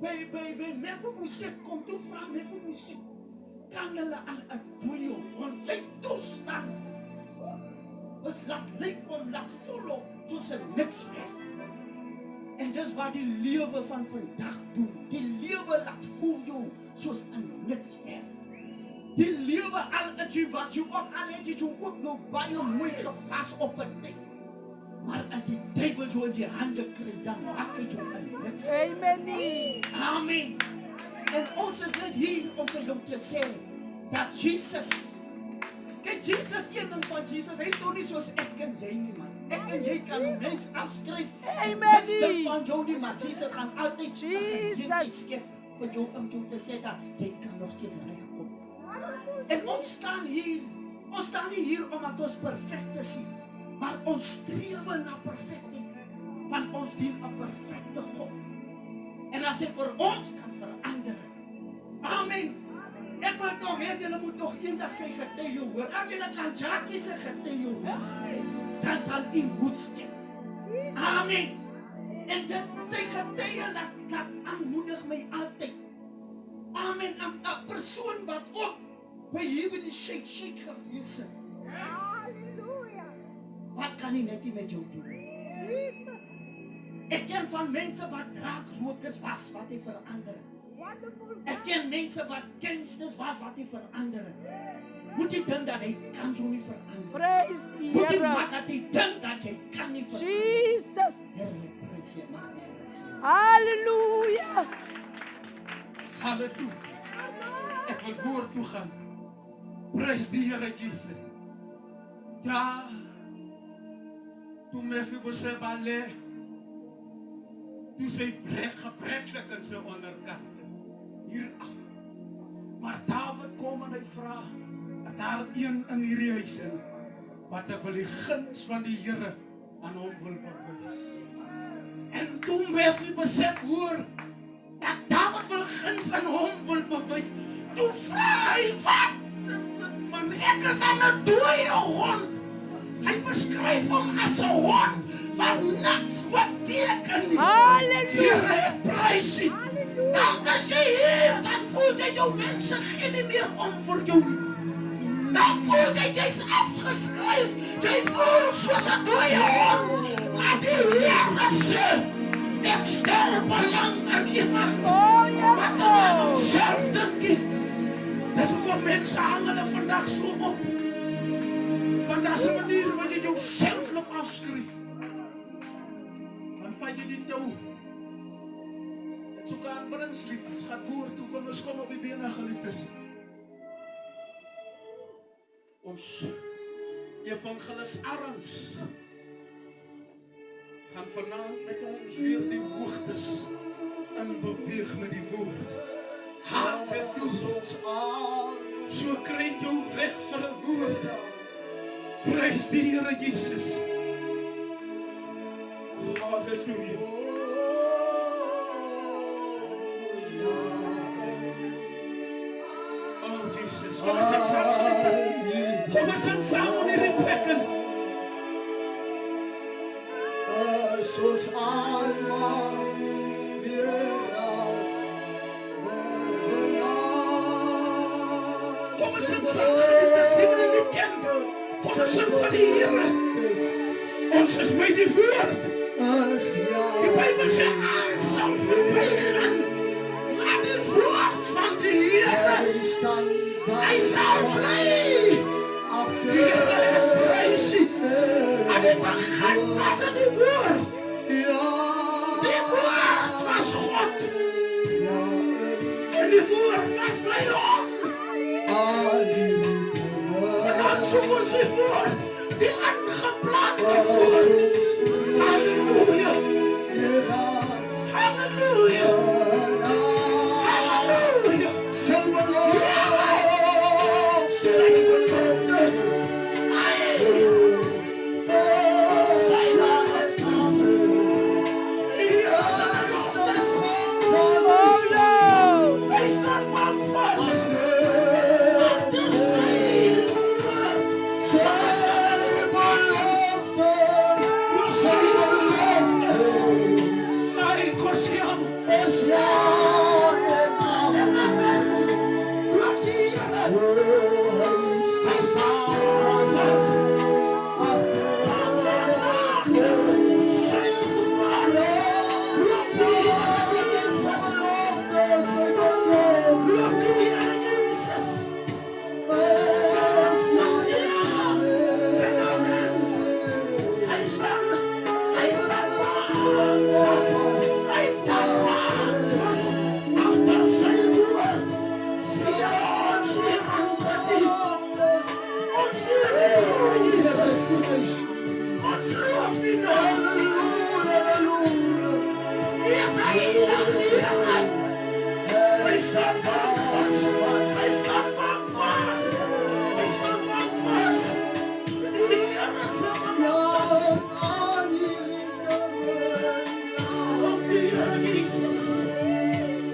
By Mephibosheth kom toe vra Mephibosheth, kan hulle al 'n dooie hond sy toestand was laat lyk om laat voel op soos 'n niks werd. En dis wat die lewe van vandag doen. Die lewe laat voel jou soos 'n niks werd. Die lewe al het jy was jy op, al het jy ook nog baie mooi gevas op 'n ding. Maar as die duivel jou in die hande kry, dan maak hy jou 'n niks. Amen. Amen. En ons is net hier om vir jou te sê dat Jesus, kijk Jesus, een ding van Jesus, hy is nou nie soos ek en jy nie, man. Ek en jy kan een mens afskryf. Amen. Niks ding van jou nie, maar Jesus gaan altyd Jesus skep vir jou om jou te sê dat jy kan nog steeds regkom. En ons staan nie hier omdat ons perfect is, maar ons strewe na perfecting, want ons dien 'n perfecte God. En as hy vir ons kan verander. Amen. Ek wil nog hê, julle moet nog eendag sy getuie hoor. As julle kan Jackie sy getuie hoor, dan sal u moed skep. Amen. En sy getuie laat aanmoedig my altyd. Amen. 'n persoon wat ook by hier by die shake gewees het. Halleluja. Wat kan hy net nie met jou doen? Jesus. Ek ken van mense wat draakrokers was, wat hy verander. Ek ken mense wat gangsters was, wat hy verander. Moet jy dink dat hy kan jou nie verander? Praise die Moet jy Here. maak dat hy dink dat jy kan nie verander? Jesus. Heerlijk, prys jy, mag die Here sien. Halleluja. Halleluja. Ek wil voort toe gaan. Prys die Here Jesus. Ja. Toe Mephibosheth lê, toe sy gebreklik in sy onderkant hier af. Maar Dawid kom en hy vra, as daar een in hierdie huis is, wat ek wil die guns van die Here aan hom wil bewys. En toe Mephibosheth hoor dat Dawid wil guns aan hom wil bewys, toe vra hy, wat? Man, ek is aan 'n dooie hond. Hy beskryf hom as 'n hond wat niks beteken nie. Halleluja. Here, prys U. Dan as jy hier, dan voel jy jou mense gee nie meer om vir jou nie. Dan voel jy's afgeskryf. Jy voel soos 'n dooie hond. Maar die Here sê, ek stel belang in iemand. Oh, yes, Wat aan Lord. homself dink. Dis hoekom mense hang hulle vandag so op. Want daar's 'n manier wat jy jouself laat afskryf. Dan vat jy die tou. Ek soek aan brindslied. Ons gaan voort toe, kom ons kom op die bene, geliefdes. Ons evangelis Arends gaan vanaand met ons weer die hoogtes in beweeg met die woord. Halleluja. So kry jou reg vir 'n woord. Prys die Here Jesus. Halleluja. Oh Jesus. Kom ons sing saam, geliefdes. Kom ons sing saam in hierdie plekke. Soos almal weer as Kom ons sing saam, geliefdes, die wat nie ken. Kom ons sing van die Here. Ons is by die woord. Die Bybel sê, alles sal verbygaan, maar die woord van die Here, hy sal bly. Die Here het prys U. Aan die begin was in die woord. Die woord was God. En die woord was by hom. Vanavond soek ons die woord, die aangeplante woord. Halleluja. Halleluja. Halleluja. Sy belofte. Sy belofte. Sy belofte. Ja, sy belofte. Oh, no. Hy staan bang vast. Agter sy woord. Sy beloftes. Sy beloftes. Ai, Kosiam. Is heilige een. Wij staan bankvast. Wij staan bankvast. Wij staan bankvast. Die Here se beloftes. Dank U, Here Jesus.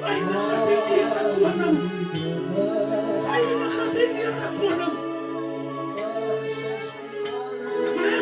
Heilige is die ewige koning.